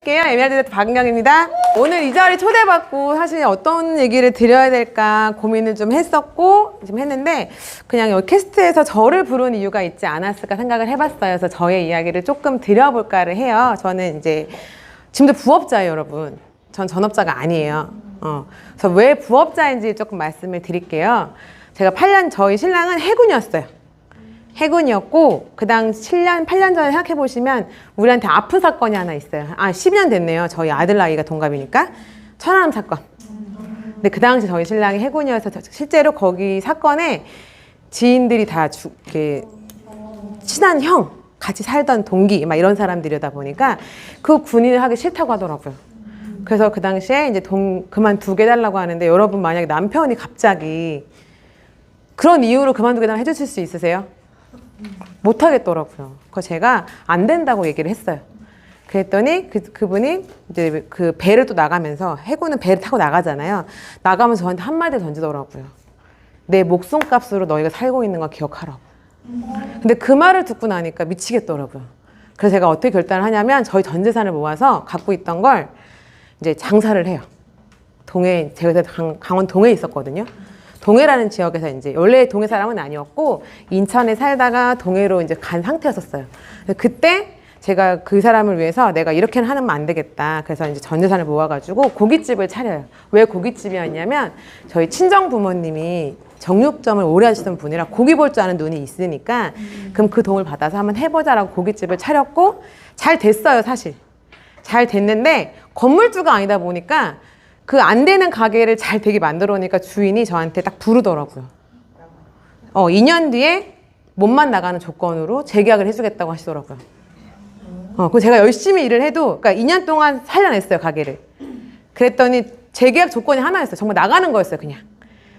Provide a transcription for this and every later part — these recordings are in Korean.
시작할게요. 에메랄드 박은경입니다. 오늘 이 자리 초대받고 사실 어떤 얘기를 드려야 될까 고민을 좀 했었고 좀 했는데 그냥 여기 캐스트에서 저를 부른 이유가 있지 않았을까 생각을 해봤어요. 그래서 저의 이야기를 조금 드려볼까를 해요. 저는 이제 지금도 부업자예요, 여러분. 전 전업자가 아니에요. 그래서 왜 부업자인지 조금 말씀을 드릴게요. 제가 저희 신랑은 해군이었어요. 해군이었고 그 당시 7년, 8년 전에 생각해보시면 우리한테 아픈 사건이 하나 있어요. 12년 됐네요. 저희 아들 나이가 동갑이니까. 천안함 사건. 근데 그 당시 저희 신랑이 해군이어서 실제로 거기 사건에 지인들이 다 친한 형, 같이 살던 동기 막 이런 사람들이다 보니까 그 군인을 하기 싫다고 하더라고요. 그래서 그 당시에 이제 그만두게 해달라고 하는데 여러분 만약에 남편이 갑자기 그런 이유로 그만두게 해달라고 해주실 수 있으세요? 못 하겠더라고요. 그래서 제가 안 된다고 얘기를 했어요. 그랬더니 그분이 이제 그 배를 또 나가면서 해군은 배를 타고 나가잖아요. 나가면서 저한테 한마디 던지더라고요. 내 목숨값으로 너희가 살고 있는 거 기억하라고. 근데 그 말을 듣고 나니까 미치겠더라고요. 그래서 제가 어떻게 결단을 하냐면 저희 전 재산을 모아서 갖고 있던 걸 이제 장사를 해요. 제가 강원 동해에 있었거든요. 동해라는 지역에서 이제 원래 동해 사람은 아니었고 인천에 살다가 동해로 이제 간 상태였었어요. 그때 제가 그 사람을 위해서 내가 이렇게는 하면 안 되겠다. 그래서 이제 전 재산을 모아가지고 고깃집을 차려요. 왜 고깃집이었냐면 저희 친정 부모님이 정육점을 오래 하시던 분이라 고기 볼 줄 아는 눈이 있으니까 그럼 그 돈을 받아서 한번 해보자라고 고깃집을 차렸고 잘 됐어요, 사실. 잘 됐는데 건물주가 아니다 보니까 그 안 되는 가게를 잘 되게 만들어 놓으니까 주인이 저한테 딱 부르더라고요. 2년 뒤에 몸만 나가는 조건으로 재계약을 해주겠다고 하시더라고요. 그래서 제가 열심히 일을 해도, 그러니까 2년 동안 살려냈어요, 가게를. 그랬더니 재계약 조건이 하나였어요. 정말 나가는 거였어요, 그냥.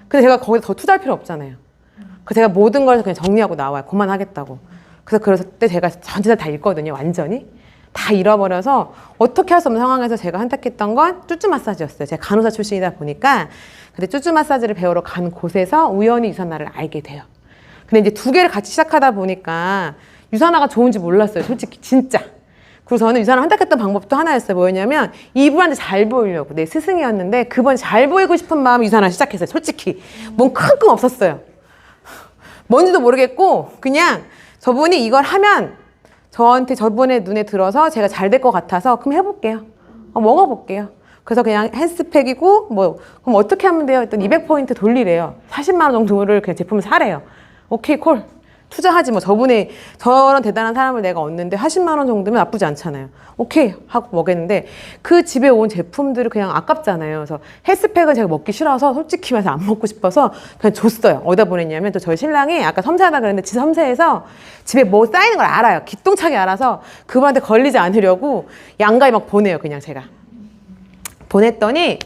근데 제가 거기서 더 투자할 필요 없잖아요. 그래서 제가 모든 걸 그냥 정리하고 나와요. 그만하겠다고. 그래서 그때 제가 전체를 다 잃거든요, 완전히. 다 잃어버려서 어떻게 할 수 없는 상황에서 제가 선택했던 건 쭈쭈 마사지였어요. 제가 간호사 출신이다 보니까 근데 쭈쭈 마사지를 배우러 간 곳에서 우연히 유산화를 알게 돼요. 근데 이제 두 개를 같이 시작하다 보니까 유산화가 좋은지 몰랐어요. 솔직히 진짜. 그래서 저는 유산화 선택했던 방법도 하나였어요. 뭐였냐면 이분한테 잘 보이려고. 내 스승이었는데 그분 잘 보이고 싶은 마음에 유산화 시작했어요. 솔직히. 뭔 큰 꿈 없었어요. 뭔지도 모르겠고 그냥 저분이 이걸 하면 저분의 눈에 들어서 제가 잘 될 것 같아서 그럼 해볼게요. 먹어볼게요. 그래서 그냥 헬스팩이고 그럼 어떻게 하면 돼요? 일단 200포인트 돌리래요. 40만 원 정도를 그냥 제품을 사래요. 오케이 콜. 투자하지 뭐. 저런 대단한 사람을 내가 얻는데 40만 원 정도면 나쁘지 않잖아요. 오케이 하고 먹였는데 그 집에 온 제품들을 그냥 아깝잖아요. 그래서 헬스팩을 제가 먹기 싫어서 솔직히 말해서 안 먹고 싶어서 그냥 줬어요. 어디다 보냈냐면 또 저희 신랑이 아까 섬세하다 그랬는데 섬세해서 집에 뭐 쌓이는 걸 알아요. 기똥차게 알아서 그분한테 걸리지 않으려고 양가에 막 보내요. 그냥 제가. 보냈더니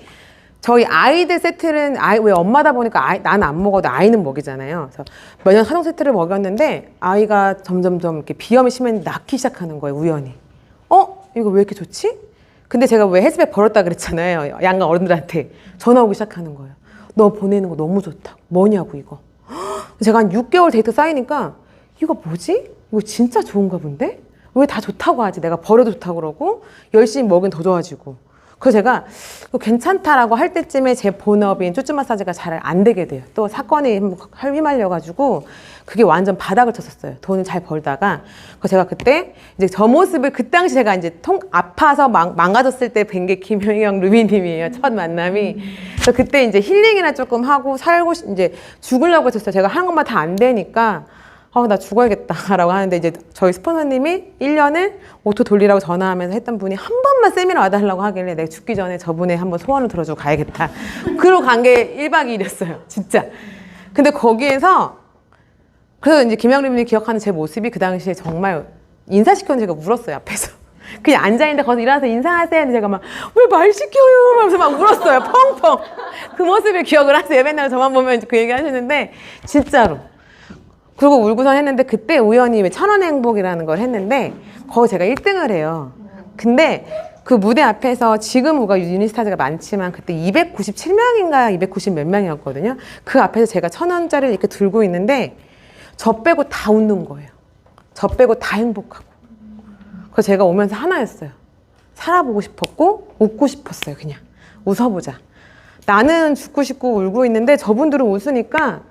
저희 아이들 세트는 왜 엄마다 보니까 나는 안 먹어도 아이는 먹이잖아요. 그래서 면역 사동 세트를 먹였는데 아이가 점점점 이렇게 비염이 심했는데 낫기 시작하는 거예요. 우연히. 이거 왜 이렇게 좋지? 근데 제가 왜 헬스백 버렸다 그랬잖아요. 양가 어른들한테 전화 오기 시작하는 거예요. 너 보내는 거 너무 좋다고. 뭐냐고 이거. 제가 한 6개월 데이트 쌓이니까 이거 뭐지? 이거 진짜 좋은가 본데? 왜 다 좋다고 하지? 내가 버려도 좋다고 그러고 열심히 먹으면 더 좋아지고. 그래서 제가 괜찮다라고 할 때쯤에 제 본업인 쭈쭈 마사지가 잘 안 되게 돼요. 또 사건이 휘말려가지고 그게 완전 바닥을 쳤었어요. 돈을 잘 벌다가. 그래서 제가 그때 이제 저 모습을 그 당시 제가 이제 아파서 망가졌을 때 뵌 게 김효경 루비님이에요. 첫 만남이. 그래서 그때 이제 힐링이나 조금 하고 이제 죽으려고 했었어요. 제가 하는 것만 다 안 되니까 나 죽어야겠다라고 하는데 이제 저희 스폰서님이 1년을 오토 돌리라고 전화하면서 했던 분이 한 번만 세미나 와달라고 하길래 내가 죽기 전에 저분의 한번 소원을 들어주고 가야겠다. 그러고 간 게 1박 2일이었어요. 진짜. 근데 거기에서 그래서 이제 김영림님이 기억하는 제 모습이 그 당시에 정말 인사시켰는데 제가 울었어요. 앞에서. 그냥 앉아있는데 거기서 일어나서 인사하세요. 근데 제가 막 왜 말 시켜요? 하면서 막 울었어요. 펑펑. 그 모습을 기억을 하세요. 맨날 저만 보면 그 얘기 하시는데 진짜로. 그리고 울고선 했는데 그때 우연히 왜 천원의 행복이라는 걸 했는데 거기 제가 1등을 해요. 근데 그 무대 앞에서 지금 우리가 유니스타즈가 많지만 그때 297명인가 290 몇 명이었거든요. 그 앞에서 제가 1,000원짜리를 이렇게 들고 있는데 저 빼고 다 웃는 거예요. 저 빼고 다 행복하고. 그래서 제가 오면서 하나였어요. 살아보고 싶었고 웃고 싶었어요. 그냥 웃어보자. 나는 죽고 싶고 울고 있는데 저분들은 웃으니까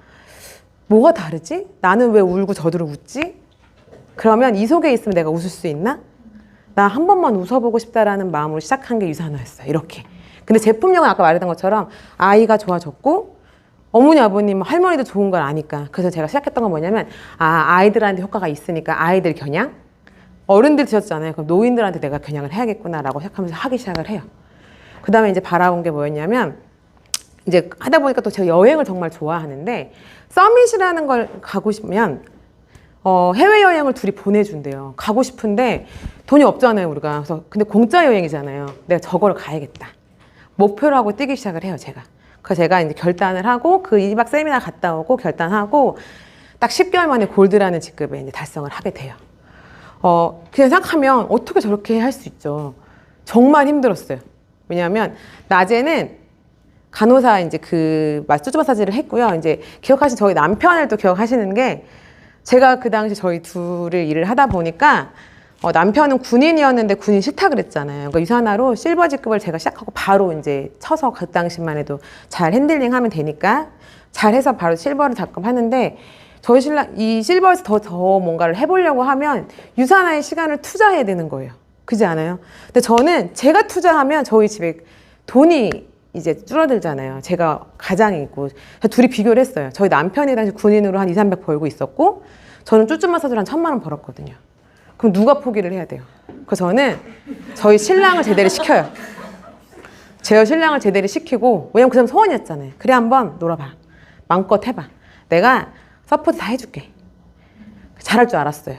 뭐가 다르지? 나는 왜 울고 저들은 웃지? 그러면 이 속에 있으면 내가 웃을 수 있나? 나 한 번만 웃어보고 싶다라는 마음으로 시작한 게 유산화였어요. 이렇게. 근데 제품력은 아까 말했던 것처럼 아이가 좋아졌고 어머니 아버님 할머니도 좋은 걸 아니까 그래서 제가 시작했던 건 뭐냐면 아이들한테 효과가 있으니까 아이들 겨냥 어른들 드셨잖아요. 그럼 노인들한테 내가 겨냥을 해야겠구나라고 생각하면서 하기 시작을 해요. 그 다음에 이제 바라본 게 뭐였냐면 이제 하다 보니까 또 제가 여행을 정말 좋아하는데 서밋이라는 걸 가고 싶으면 해외여행을 둘이 보내준대요. 가고 싶은데 돈이 없잖아요, 우리가. 그래서 근데 공짜 여행이잖아요. 내가 저걸 가야겠다. 목표로 하고 뛰기 시작을 해요, 제가. 그래서 제가 이제 결단을 하고 그 2박 세미나 갔다 오고 결단하고 딱 10개월 만에 골드라는 직급에 이제 달성을 하게 돼요. 그냥 생각하면 어떻게 저렇게 할 수 있죠. 정말 힘들었어요. 왜냐하면 낮에는 간호사 이제 그 수주 마사지를 했고요. 이제 기억하신 저희 남편을 또 기억하시는 게 제가 그 당시 저희 둘을 일을 하다 보니까 남편은 군인이었는데 군인 싫다 그랬잖아요. 그러니까 유산화로 실버 직급을 제가 시작하고 바로 이제 쳐서 그 당시만 해도 잘 핸들링 하면 되니까 잘해서 바로 실버를 잡고 하는데 저희 신랑 이 실버에서 더 뭔가를 해보려고 하면 유산화에 시간을 투자해야 되는 거예요. 그렇지 않아요? 근데 저는 제가 투자하면 저희 집에 돈이 이제 줄어들잖아요. 제가 가장이 있고 둘이 비교를 했어요. 저희 남편이 당시 군인으로 한 200~300 벌고 있었고 저는 쭈쭈 마사지로 한 1,000만 원 벌었거든요. 그럼 누가 포기를 해야 돼요? 그래서 저는 저희 신랑을 제대로 시켜요. 제 신랑을 제대로 시키고 왜냐면 그 사람 소원이었잖아요. 그래 한번 놀아봐. 마음껏 해봐. 내가 서포트 다 해줄게. 잘할 줄 알았어요.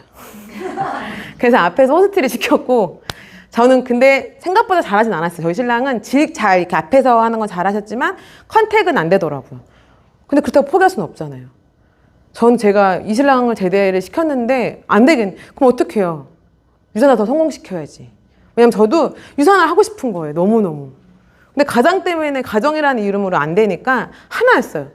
그래서 앞에서 호스트를 시켰고 저는 근데 생각보다 잘하진 않았어요. 저희 신랑은 잘 이렇게 앞에서 하는 건 잘하셨지만 컨택은 안 되더라고요. 근데 그렇다고 포기할 수는 없잖아요. 전 제가 이 신랑을 제대를 시켰는데 안 되겠네. 그럼 어떡해요? 유산화 더 성공시켜야지. 왜냐면 저도 유산화를 하고 싶은 거예요. 너무너무. 근데 가장 때문에 가정이라는 이름으로 안 되니까 하나였어요.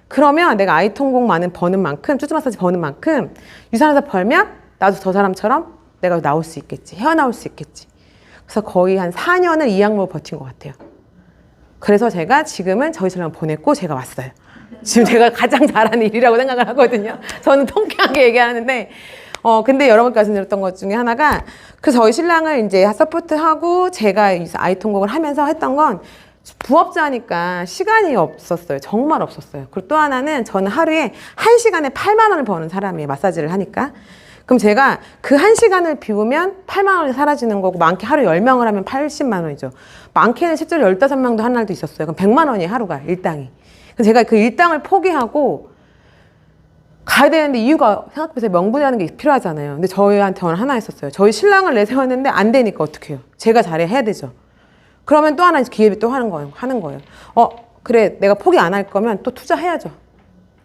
그러면 내가 아이 통곡 버는 만큼 쭈쭈 마사지 버는 만큼 유산화에서 벌면 나도 저 사람처럼 내가 나올 수 있겠지. 헤어나올 수 있겠지. 그래서 거의 한 4년을 이 약물로 버틴 것 같아요. 그래서 제가 지금은 저희 신랑 보냈고 제가 왔어요. 지금 제가 가장 잘하는 일이라고 생각을 하거든요. 저는 통쾌하게 얘기하는데 근데 여러분께 말씀드렸던 것 중에 하나가 그 저희 신랑을 이제 서포트하고 제가 아이 통곡을 하면서 했던 건 부업자니까 시간이 없었어요. 정말 없었어요. 그리고 또 하나는 저는 하루에 1시간에 8만 원을 버는 사람이에요. 마사지를 하니까. 그럼 제가 그 1시간을 비우면 8만 원이 사라지는 거고 많게 하루 10명을 하면 80만 원이죠. 많게는 실제로 15명도 한 날도 있었어요. 그럼 100만 원이에요. 하루가 일당이. 그래서 제가 그 일당을 포기하고 가야 되는데 이유가 생각해보세요. 명분이라는 게 필요하잖아요. 근데 저희한테는 하나 있었어요. 저희 신랑을 내세웠는데 안 되니까 어떡해요. 제가 잘해야 되죠. 그러면 또 하나 기회비 또 하는 거예요. 그래 내가 포기 안 할 거면 또 투자해야죠.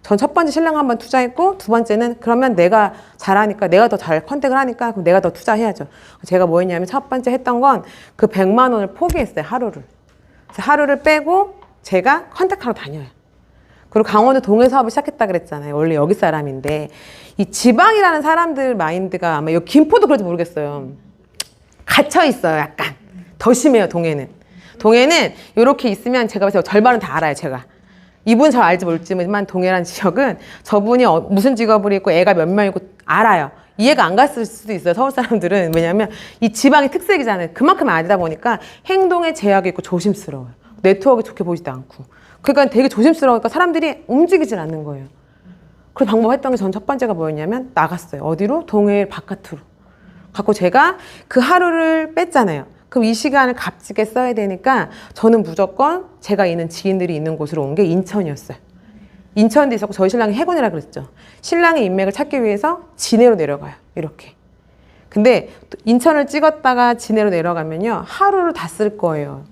전 첫 번째 신랑 한번 투자했고 두 번째는 그러면 내가 잘하니까 내가 더 잘 컨택을 하니까 그럼 내가 더 투자해야죠. 제가 뭐 했냐면 첫 번째 했던 건 그 100만 원을 포기했어요. 하루를. 그래서 하루를 빼고 제가 컨택하러 다녀요. 그리고 강원도 동해 사업을 시작했다 그랬잖아요. 원래 여기 사람인데 이 지방이라는 사람들 마인드가 아마 여기 김포도 그런지 모르겠어요. 갇혀 있어요. 약간 더 심해요. 동해는 이렇게 있으면 제가 봤을 때 절반은 다 알아요. 제가 이분 잘 알지 모르지만 동해라는 지역은 저분이 무슨 직업을 있고 애가 몇 명이고 알아요. 이해가 안 갔을 수도 있어요. 서울 사람들은. 왜냐하면 이 지방의 특색이잖아요. 그만큼 알다 보니까 행동에 제약이 있고 조심스러워요. 네트워크 좋게 보이지도 않고. 그러니까 되게 조심스러우니까 사람들이 움직이질 않는 거예요. 그 방법 했던 게 전 첫 번째가 뭐였냐면 나갔어요. 어디로? 동해 바깥으로. 갖고 제가 그 하루를 뺐잖아요. 그럼 이 시간을 값지게 써야 되니까 저는 무조건 제가 있는 지인들이 있는 곳으로 온 게 인천이었어요. 인천도 있었고 저희 신랑이 해군이라 그랬죠. 신랑의 인맥을 찾기 위해서 진해로 내려가요. 이렇게. 근데 인천을 찍었다가 진해로 내려가면요. 하루를 다 쓸 거예요.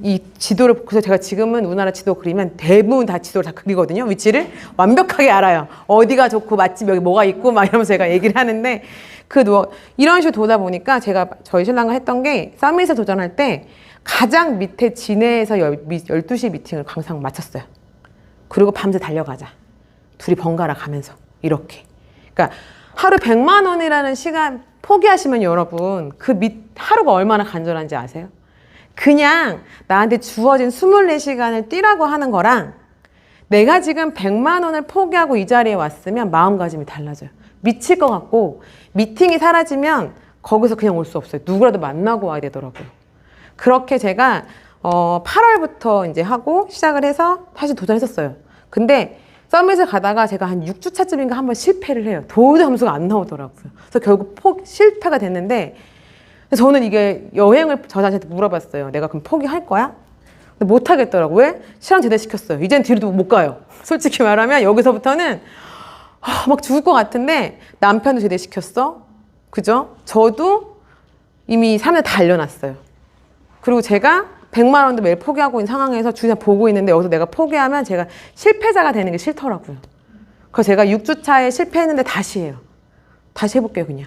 이 지도를 그래서 제가 지금은 우리나라 지도 그리면 대부분 다 지도를 다 그리거든요. 위치를 완벽하게 알아요. 어디가 좋고 맛집 여기 뭐가 있고 막 이러면서 제가 얘기를 하는데 이런 식으로 도다 보니까 제가 저희 신랑과 했던 게 서밋에 도전할 때 가장 밑에 진해에서 12시 미팅을 항상 마쳤어요. 그리고 밤새 달려가자. 둘이 번갈아 가면서 이렇게. 그러니까 하루 100만 원이라는 시간 포기하시면 여러분 그 하루가 얼마나 간절한지 아세요? 그냥 나한테 주어진 24시간을 뛰라고 하는 거랑 내가 지금 100만 원을 포기하고 이 자리에 왔으면 마음가짐이 달라져요. 미칠 것 같고 미팅이 사라지면 거기서 그냥 올 수 없어요. 누구라도 만나고 와야 되더라고요. 그렇게 제가 8월부터 이제 하고 시작을 해서 사실 도전했었어요. 근데 서밋을 가다가 제가 한 6주차쯤인가 한번 실패를 해요. 도저히 점수가 안 나오더라고요. 그래서 결국 실패가 됐는데 저는 이게 여행을 저 자신한테 물어봤어요. 내가 그럼 포기할 거야? 근데 못 하겠더라고요. 왜? 시간 제대시켰어요. 이젠 뒤로도 못 가요. 솔직히 말하면 여기서부터는 막 죽을 것 같은데 남편도 제대시켰어. 그죠? 저도 이미 사람들 다 알려놨어요. 그리고 제가 100만 원도 매일 포기하고 있는 상황에서 주변 보고 있는데 여기서 내가 포기하면 제가 실패자가 되는 게 싫더라고요. 그래서 제가 6주 차에 실패했는데 다시 해요. 다시 해볼게요, 그냥.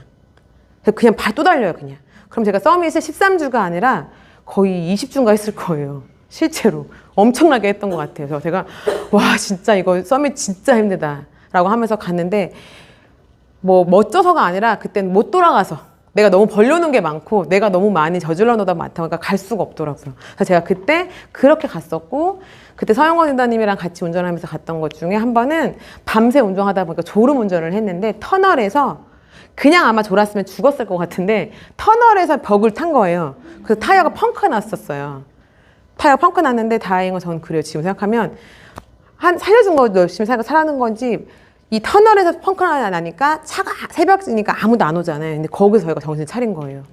그냥 발 또 달려요, 그냥. 그럼 제가 서밋을 13주가 아니라 거의 20주인가 했을 거예요. 실제로. 엄청나게 했던 것 같아요. 그래서 제가 와, 진짜 이거 서밋 진짜 힘들다 라고 하면서 갔는데 뭐 멋져서가 아니라 그때는 못 돌아가서 내가 너무 벌려놓은 게 많고 내가 너무 많이 저질러 놓다 많다 보니까 갈 수가 없더라고요. 그래서 제가 그때 그렇게 갔었고 그때 서영원 인다님이랑 같이 운전하면서 갔던 것 중에 한 번은 밤새 운전하다 보니까 졸음 운전을 했는데 터널에서 그냥 아마 졸았으면 죽었을 것 같은데 터널에서 벽을 탄 거예요. 그래서 타이어가 펑크가 났었어요. 타이어가 펑크 났는데 다행인 건 저는 그래요. 지금 생각하면 살려준 거 열심히 살아는 건지 이 터널에서 펑크가 나니까 차가 새벽이니까 아무도 안 오잖아요. 근데 거기서 저희가 정신 차린 거예요.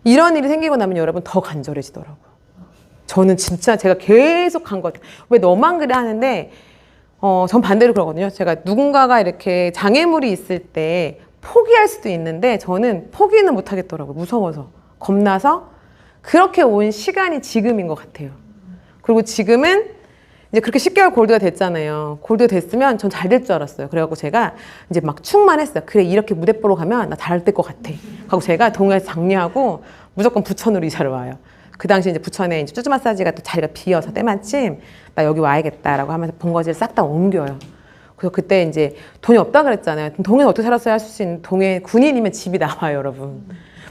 이런 일이 생기고 나면 여러분 더 간절해지더라고요. 저는 진짜 제가 계속 간 것 같아요. 왜 너만 그래 하는데 전 반대로 그러거든요. 제가 누군가가 이렇게 장애물이 있을 때 포기할 수도 있는데 저는 포기는 못 하겠더라고요. 무서워서. 겁나서 그렇게 온 시간이 지금인 것 같아요. 그리고 지금은 이제 그렇게 10개월 골드가 됐잖아요. 골드가 됐으면 전 잘 될 줄 알았어요. 그래갖고 제가 이제 막 충만했어요. 그래, 이렇게 무대 보러 가면 나 잘 될 것 같아. 하고 제가 동해에서 장려하고 무조건 부천으로 이사를 와요. 그 당시 이제 부천에 이제 쭈쭈 마사지가 또 자리가 비어서 때마침 나 여기 와야겠다라고 하면서 본거지를 싹 다 옮겨요. 그래서 그때 이제 돈이 없다 그랬잖아요. 동해에서 어떻게 살았어야 할 수 있는 동해 군인이면 집이 나와요, 여러분.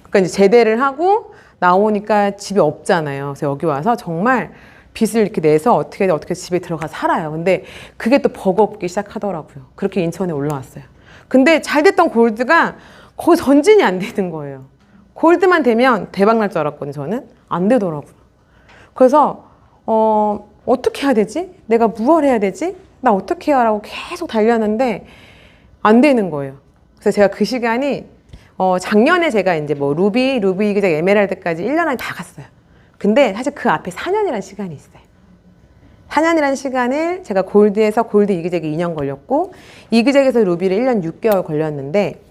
그러니까 이제 제대를 하고 나오니까 집이 없잖아요. 그래서 여기 와서 정말 빚을 이렇게 내서 어떻게 집에 들어가서 살아요. 근데 그게 또 버거웠기 시작하더라고요. 그렇게 인천에 올라왔어요. 근데 잘 됐던 골드가 거기 전진이 안 되는 거예요. 골드만 되면 대박 날 줄 알았거든요. 저는 안 되더라고요. 그래서 어떻게 해야 되지? 내가 무얼 해야 되지? 나 어떻게 해야 라고 계속 달렸는데 안 되는 거예요. 그래서 제가 그 시간이 작년에 제가 이제 뭐 루비 이그젝 에메랄드까지 1년 안에 다 갔어요. 근데 사실 그 앞에 4년이라는 시간이 있어요. 4년이라는 시간을 제가 골드에서 골드 이그젝이 2년 걸렸고 이그젝에서 루비를 1년 6개월 걸렸는데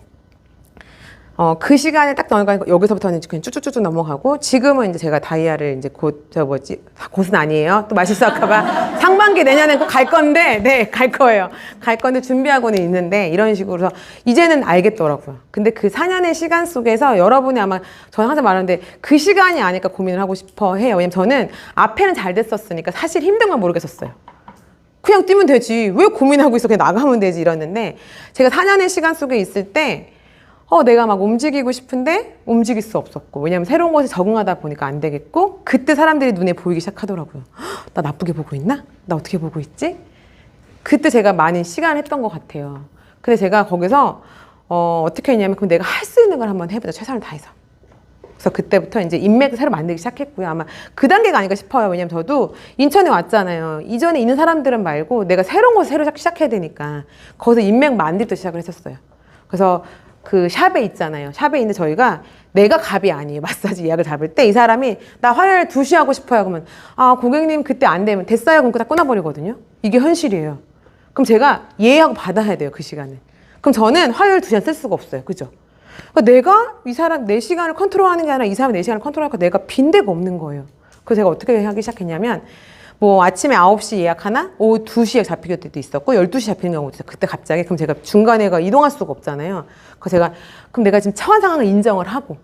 그 시간을 딱 넘어가니까 여기서부터는 그냥 쭉쭉쭉 넘어가고 지금은 이제 제가 다이아를 이제 곧은 아니에요. 또 말실수할까봐 상반기 내년엔 꼭 갈 건데 네, 갈 거예요. 갈 건데 준비하고는 있는데 이런 식으로 해서 이제는 알겠더라고요. 근데 그 4년의 시간 속에서 여러분이 아마 저는 항상 말하는데 그 시간이 아니까 고민을 하고 싶어 해요. 왜냐면 저는 앞에는 잘 됐었으니까 사실 힘든 건 모르겠었어요. 그냥 뛰면 되지. 왜 고민하고 있어? 그냥 나가면 되지. 이랬는데 제가 4년의 시간 속에 있을 때 내가 막 움직이고 싶은데 움직일 수 없었고 왜냐면 새로운 곳에 적응하다 보니까 안 되겠고 그때 사람들이 눈에 보이기 시작하더라고요. 나 나쁘게 보고 있나? 나 어떻게 보고 있지? 그때 제가 많이 시간을 했던 것 같아요. 근데 제가 거기서 어떻게 했냐면 그럼 내가 할 수 있는 걸 한번 해보자. 최선을 다해서. 그래서 그때부터 이제 인맥을 새로 만들기 시작했고요. 아마 그 단계가 아닐까 싶어요. 왜냐면 저도 인천에 왔잖아요. 이전에 있는 사람들은 말고 내가 새로운 곳을 새로 시작해야 되니까 거기서 인맥 만들기도 시작을 했었어요. 그래서 그 샵에 있잖아요. 샵에 있는데 저희가 내가 갑이 아니에요. 마사지 예약을 잡을 때 이 사람이 나 화요일 2시 하고 싶어요. 그러면 고객님 그때 안 되면 됐어요. 그럼 다 끊어버리거든요. 이게 현실이에요. 그럼 제가 예약하고 받아야 돼요. 그 시간에. 그럼 저는 화요일 2시간 쓸 수가 없어요. 그죠? 그러니까 내가 이 사람 내 시간을 컨트롤하는 게 아니라 이 사람 내 시간을 컨트롤하니까 내가 빈 데가 없는 거예요. 그래서 제가 어떻게 하기 시작했냐면 뭐 아침에 9시 예약하나 오후 2시에 잡힐 때도 있었고 12시 잡히는 경우도 있어요. 그때 갑자기 그럼 제가 중간에 이동할 수가 없잖아요. 그래서 제가 그럼 내가 지금 처한 상황을 인정을 하고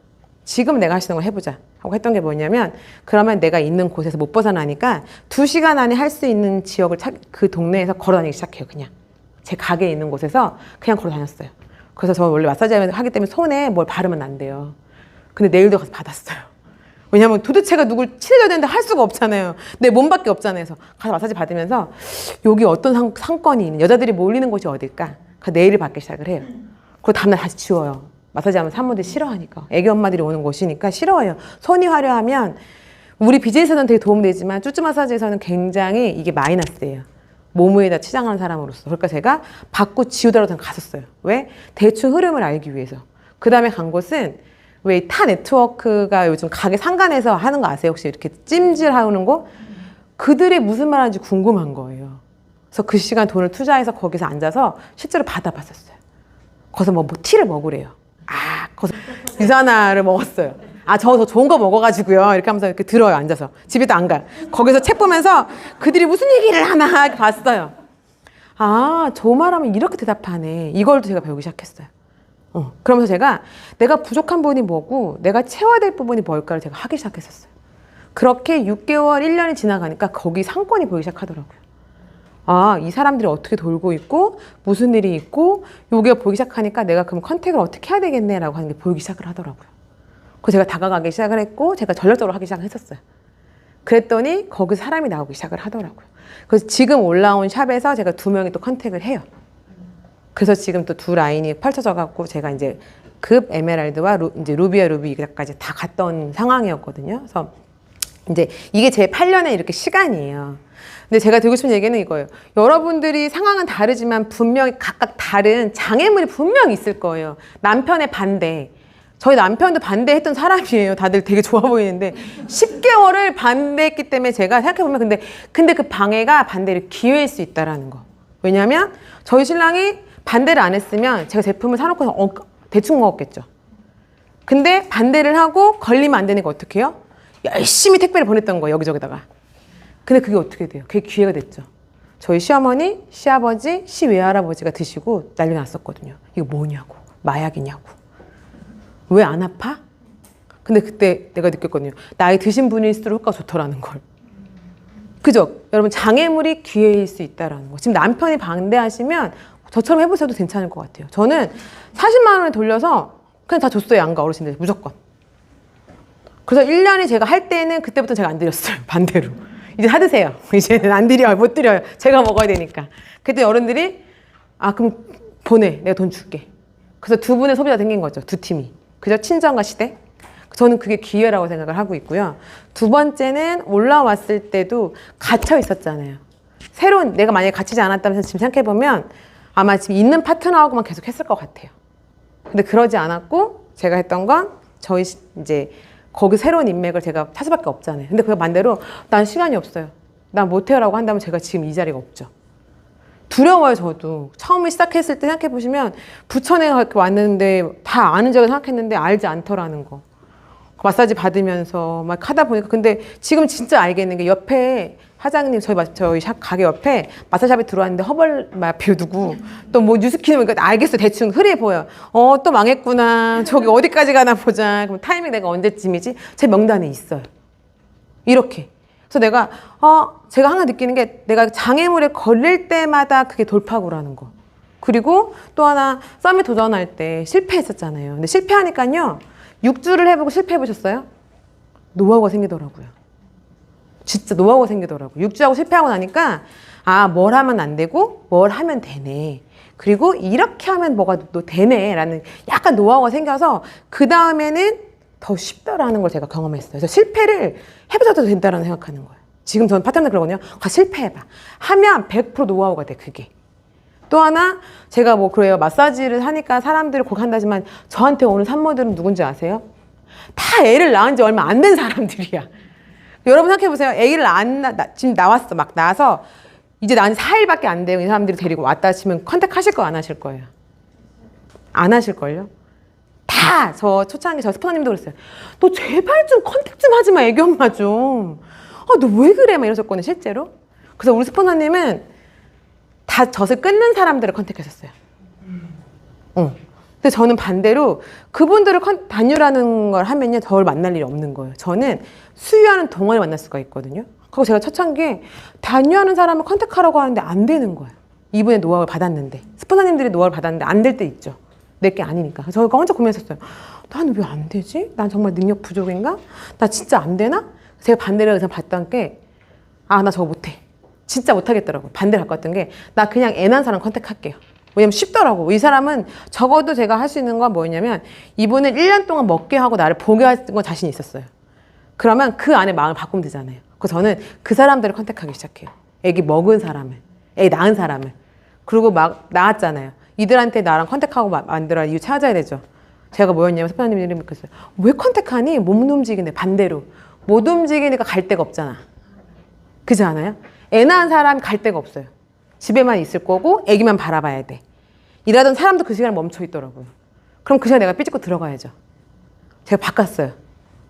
지금 내가 할 수 있는 걸 해보자 하고 했던 게 뭐냐면 그러면 내가 있는 곳에서 못 벗어나니까 2시간 안에 할 수 있는 지역을 그 동네에서 걸어 다니기 시작해요. 그냥 제 가게에 있는 곳에서 그냥 걸어 다녔어요. 그래서 저 원래 마사지 하기 때문에 손에 뭘 바르면 안 돼요. 근데 내일도 가서 받았어요. 왜냐면 도대체가 누굴 친해져야 되는데 할 수가 없잖아요. 내 몸밖에 없잖아요. 그래서 가서 마사지 받으면서 여기 어떤 상권이 있는, 여자들이 몰리는 곳이 어딜까? 그래서 네일을 받기 시작을 해요. 그리고 다음날 다시 지워요. 마사지 하면 산모들이 싫어하니까. 애기 엄마들이 오는 곳이니까 싫어해요. 손이 화려하면 우리 비즈니스에서는 되게 도움되지만 쭈쭈 마사지에서는 굉장히 이게 마이너스예요. 몸 위에다 치장하는 사람으로서. 그러니까 제가 받고 지우더라도 갔었어요. 왜? 대충 흐름을 알기 위해서. 그 다음에 간 곳은 왜 타 네트워크가 요즘 가게 상간에서 하는 거 아세요? 혹시 이렇게 찜질하는 거? 그들이 무슨 말 하는지 궁금한 거예요. 그래서 그 시간 돈을 투자해서 거기서 앉아서 실제로 받아봤었어요. 거기서 뭐 티를 먹으래요. 아, 거기서 유산화를 먹었어요. 아, 저 더 좋은 거 먹어가지고요. 이렇게 하면서 이렇게 들어요, 앉아서. 집에도 안 가요. 거기서 책 보면서 그들이 무슨 얘기를 하나 이렇게 봤어요. 아, 저 말하면 이렇게 대답하네. 이걸도 제가 배우기 시작했어요. 그러면서 제가 내가 부족한 부분이 뭐고 내가 채워야 될 부분이 뭘까를 제가 하기 시작했었어요. 그렇게 6개월, 1년이 지나가니까 거기 상권이 보이기 시작하더라고요. 아, 이 사람들이 어떻게 돌고 있고 무슨 일이 있고 요게 보이기 시작하니까 내가 그럼 컨택을 어떻게 해야 되겠네라고 하는 게 보이기 시작을 하더라고요. 그래서 제가 다가가기 시작을 했고 제가 전략적으로 하기 시작을 했었어요. 그랬더니 거기서 사람이 나오기 시작을 하더라고요. 그래서 지금 올라온 샵에서 제가 2명이 또 컨택을 해요. 그래서 지금 또 두 라인이 펼쳐져 갖고 제가 이제 급 에메랄드와 이제 루비와 루비까지 다 갔던 상황이었거든요. 그래서 이제 이게 제 8년의 이렇게 시간이에요. 근데 제가 드리고 싶은 얘기는 이거예요. 여러분들이 상황은 다르지만 분명히 각각 다른 장애물이 분명히 있을 거예요. 남편의 반대. 저희 남편도 반대했던 사람이에요. 다들 되게 좋아 보이는데 10개월을 반대했기 때문에 제가 생각해보면 근데 그 방해가 반대를 기회일 수 있다라는 거. 왜냐하면 저희 신랑이 반대를 안 했으면 제가 제품을 사놓고 대충 먹었겠죠. 근데 반대를 하고 걸리면 안 되니까 어떻게 해요? 열심히 택배를 보냈던 거예요, 여기저기다가. 근데 그게 어떻게 돼요? 그게 기회가 됐죠. 저희 시어머니, 시아버지, 시외할아버지가 드시고 난리 났었거든요. 이거 뭐냐고, 마약이냐고. 왜 안 아파? 근데 그때 내가 느꼈거든요. 나이 드신 분일수록 효과가 좋더라는 걸. 그죠? 여러분, 장애물이 기회일 수 있다는 거. 지금 남편이 반대하시면 저처럼 해보셔도 괜찮을 것 같아요. 저는 40만 원을 돌려서 그냥 다 줬어요. 양가 어르신들 무조건. 그래서 1년이 제가 할 때는 그때부터 제가 안 드렸어요. 반대로. 이제 사드세요. 이제는 안 드려요. 못 드려요. 제가 먹어야 되니까. 그때 어른들이 아, 그럼 보내. 내가 돈 줄게. 그래서 두 분의 소비자 생긴 거죠. 두 팀이. 그죠? 친정과 시댁. 저는 그게 기회라고 생각을 하고 있고요. 두 번째는 올라왔을 때도 갇혀 있었잖아요. 새로운, 내가 만약에 갇히지 않았다면 지금 생각해보면 아마 지금 있는 파트너하고만 계속 했을 것 같아요. 근데 그러지 않았고 제가 했던 건 저희 이제 거기 새로운 인맥을 제가 찾을 수밖에 없잖아요. 근데 그 반대로 난 시간이 없어요. 난 못해요라고 한다면 제가 지금 이 자리가 없죠. 두려워요, 저도. 처음에 시작했을 때 생각해보시면 부천에 왔는데 다 아는 적을 생각했는데 알지 않더라는 거. 마사지 받으면서 막 하다 보니까 근데 지금 진짜 알겠는 게 옆에 사장님 저희 샵 가게 옆에 마사지샵에 들어왔는데 허벌 마피오 누구 또 뭐 뉴스키는 그러니까 알겠어 대충 흐리 보여. 또 망했구나. 저기 어디까지 가나 보자. 그럼 타이밍 내가 언제쯤이지? 제 명단에 있어요. 이렇게. 그래서 내가 제가 항상 느끼는 게 내가 장애물에 걸릴 때마다 그게 돌파구라는 거. 그리고 또 하나 썸밋 도전할 때 실패했었잖아요. 근데 실패하니까요. 6주를 해보고 실패해보셨어요? 노하우가 생기더라고요. 진짜 노하우가 생기더라고요. 6주하고 실패하고 나니까 뭘 하면 안 되고 뭘 하면 되네. 그리고 이렇게 하면 뭐가 또 되네 라는 약간 노하우가 생겨서 그 다음에는 더 쉽더라는 걸 제가 경험했어요. 그래서 실패를 해보셔도 된다라는 생각하는 거예요. 지금 저는 파트너들 그러거든요. 실패해봐. 하면 100% 노하우가 돼, 그게. 또 하나 제가 뭐 그래요. 마사지를 하니까 사람들을 꼭 한다지만 저한테 오는 산모들은 누군지 아세요? 다 애를 낳은 지 얼마 안 된 사람들이야. 여러분 생각해보세요. 애기를 지금 나왔어. 막 나와서 이제 낳은 지 4일밖에 안 돼요. 이 사람들이 데리고 왔다 치면 컨택하실 거 안 하실 거예요? 안 하실걸요? 다 저 초창기 저 스포너님도 그랬어요. 너 제발 좀 컨택 좀 하지 마. 애기 엄마 좀. 너 왜 그래? 막 이러셨거든요. 실제로. 그래서 우리 스포너님은 다 젖을 끊는 사람들을 컨택하셨어요. 근데 저는 반대로 그분들을 단유라는 걸 하면요. 저를 만날 일이 없는 거예요. 저는 수유하는 동안에 만날 수가 있거든요. 그리고 제가 초창기에 단유하는 사람을 컨택하라고 하는데 안 되는 거예요. 이분의 노하우를 받았는데. 스폰서님들이 노하우를 받았는데 안 될 때 있죠. 내 게 아니니까. 저가 혼자 고민했었어요. 나는 왜 안 되지? 난 정말 능력 부족인가? 나 진짜 안 되나? 제가 반대로 그래서 봤던 게, 아, 나 저거 못해. 진짜 못하겠더라고요. 반대로 바꿨던 게, 나 그냥 애 낳은 사람 컨택할게요. 왜냐면 쉽더라고. 이 사람은 적어도 제가 할 수 있는 건 뭐였냐면, 이분은 1년 동안 먹게 하고 나를 보게 할 건 자신이 있었어요. 그러면 그 안에 마음을 바꾸면 되잖아요. 그래서 저는 그 사람들을 컨택하기 시작해요. 애기 먹은 사람을, 애 낳은 사람을. 그리고 막 낳았잖아요. 이들한테 나랑 컨택하고 만들어야 이유 찾아야 되죠. 제가 뭐였냐면 선배님이 이름이 그랬어요. 왜 컨택하니? 못 움직이네. 반대로. 못 움직이니까 갈 데가 없잖아. 그렇지 않아요? 애 낳은 사람 갈 데가 없어요. 집에만 있을 거고 애기만 바라봐야 돼. 일하던 사람도 그 시간에 멈춰 있더라고요. 그럼 그 시간에 내가 삐집고 들어가야죠. 제가 바꿨어요.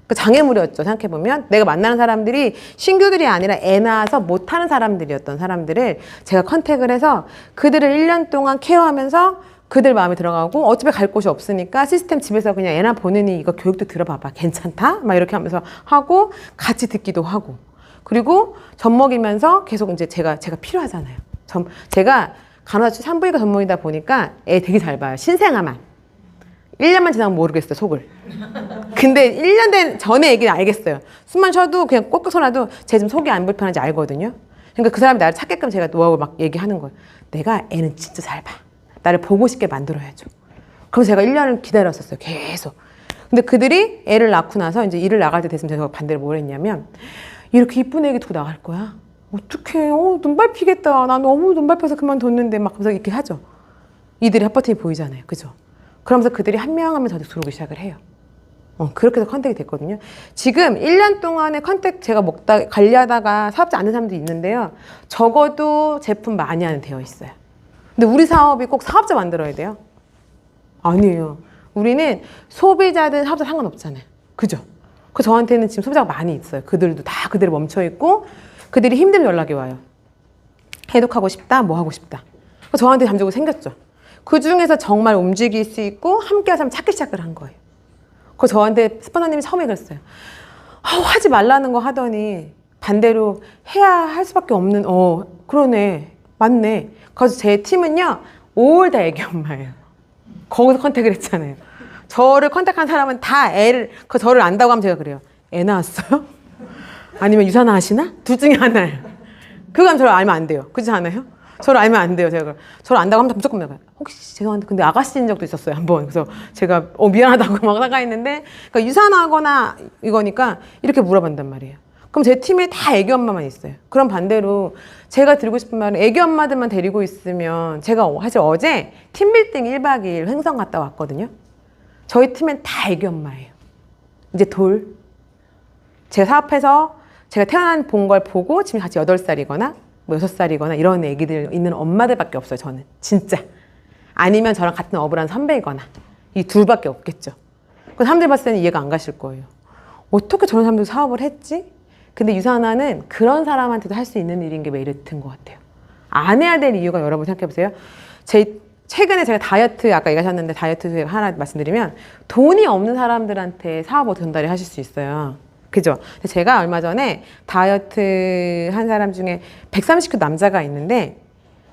그 장애물이었죠. 생각해보면 내가 만나는 사람들이 신규들이 아니라 애 낳아서 못하는 사람들이었던 사람들을 제가 컨택을 해서 그들을 1년 동안 케어하면서 그들 마음에 들어가고 어차피 갈 곳이 없으니까 시스템 집에서 그냥 애나 보느니 이거 교육도 들어봐봐. 괜찮다? 막 이렇게 하면서 하고 같이 듣기도 하고 그리고 젖 먹이면서 계속 이제 제가 필요하잖아요. 제가 간호사 산부인과 전문이다 보니까 애 되게 잘 봐요. 신생아만. 1년만 지나면 모르겠어요, 속을. 근데 1년 된 전에 얘기는 알겠어요. 숨만 쉬어도 그냥 꼴깍서라도 쟤 지금 속이 안 불편한지 알거든요. 그러니까 그 사람이 나를 찾게끔 제가 노하우 막 얘기하는 거예요. 내가 애는 진짜 잘 봐. 나를 보고 싶게 만들어야죠. 그럼 제가 1년을 기다렸었어요, 계속. 근데 그들이 애를 낳고 나서 이제 일을 나갈 때 됐으면 제가 반대로 뭘 했냐면 이렇게 이쁜 애기 두고 나갈 거야? 어떡해. 눈 밟히겠다. 나 너무 눈 밟혀서 그만뒀는데 막 하면서 이렇게 하죠. 이들이 핫버튼이 보이잖아요. 그죠? 그러면서 그들이 한 명 한 명 저한테 들어오기 시작을 해요. 그렇게 해서 컨택이 됐거든요. 지금 1년 동안의 컨택 제가 관리하다가 사업자 안 된 사람도 있는데요. 적어도 제품 많이 하는 되어 있어요. 근데 우리 사업이 꼭 사업자 만들어야 돼요? 아니에요. 우리는 소비자든 사업자 상관없잖아요. 그죠? 그 저한테는 지금 소비자가 많이 있어요. 그들도 다 그대로 멈춰있고 그들이 힘들면 연락이 와요. 해독하고 싶다, 뭐 하고 싶다. 저한테 잠재력이 생겼죠. 그 중에서 정말 움직일 수 있고 함께 할 사람 찾기 시작을 한 거예요. 그래서 저한테 스폰서님이 처음에 그랬어요. 하지 말라는 거 하더니 반대로 해야 할 수밖에 없는 그러네. 맞네. 그래서 제 팀은요. 5월 다 애기 엄마예요. 거기서 컨택을 했잖아요. 저를 컨택한 사람은 다 저를 안다고 하면 제가 그래요. 애 낳았어요? 아니면 유산화 하시나? 둘 중에 하나예요. 그건 저를 알면 안 돼요. 그렇지 않아요? 저를 알면 안 돼요. 제가 저를 안다고 하면 무조건 나가요. 혹시 죄송한데 근데 아가씨인 적도 있었어요. 한번. 그래서 제가 미안하다고 막 나가있는데 그러니까 유산하거나 이거니까 이렇게 물어본단 말이에요. 그럼 제 팀에 다 애기 엄마만 있어요. 그럼 반대로 제가 드리고 싶은 말은 애기 엄마들만 데리고 있으면 제가 사실 어제 팀빌딩 1박 2일 횡성 갔다 왔거든요. 저희 팀엔 다 애기 엄마예요. 이제 제가 사업해서 제가 본 걸 보고 지금 같이 8살이거나 뭐 6살이거나 이런 애기들 있는 엄마들밖에 없어요. 저는 진짜. 아니면 저랑 같은 업을 한 선배이거나 이 둘밖에 없겠죠. 그 사람들 봤을 때는 이해가 안 가실 거예요. 어떻게 저런 사람들 사업을 했지? 근데 유산화는 그런 사람한테도 할 수 있는 일인 게 메리트인 것 같아요. 안 해야 될 이유가 여러분 생각해보세요. 최근에 제가 다이어트 아까 얘기하셨는데 다이어트 하나 말씀드리면 돈이 없는 사람들한테 사업을 전달을 하실 수 있어요. 그죠? 제가 얼마 전에 다이어트 한 사람 중에 130kg 남자가 있는데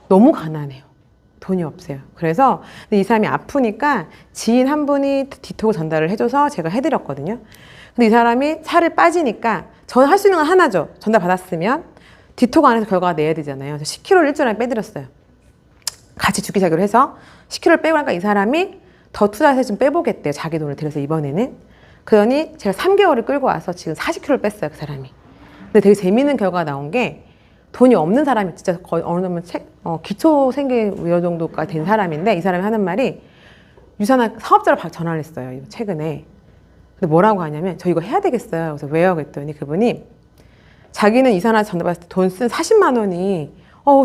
너무 가난해요. 돈이 없어요. 그래서 이 사람이 아프니까 지인 한 분이 디톡을 전달을 해줘서 제가 해드렸거든요. 근데 이 사람이 살을 빠지니까 저는 할 수 있는 건 하나죠. 전달 받았으면 디톡 안에서 결과가 내야 되잖아요. 그래서 10kg를 일주일에 빼드렸어요. 같이 죽기 자기로 해서 10kg를 빼고 나니까 이 사람이 더 투자해서 좀 빼보겠대요. 자기 돈을 들여서 이번에는. 그러니 제가 3개월을 끌고 와서 지금 40kg를 뺐어요. 그 사람이. 근데 되게 재미있는 결과가 나온 게 돈이 없는 사람이 진짜 거의 어느 정도 기초 생계위원 정도가 된 사람인데 이 사람이 하는 말이 유산화 사업자로 전화를 했어요. 최근에. 근데 뭐라고 하냐면 저 이거 해야 되겠어요. 그래서 왜요? 그랬더니 그분이 자기는 유산화 전화받았을 때 돈 쓴 40만 원이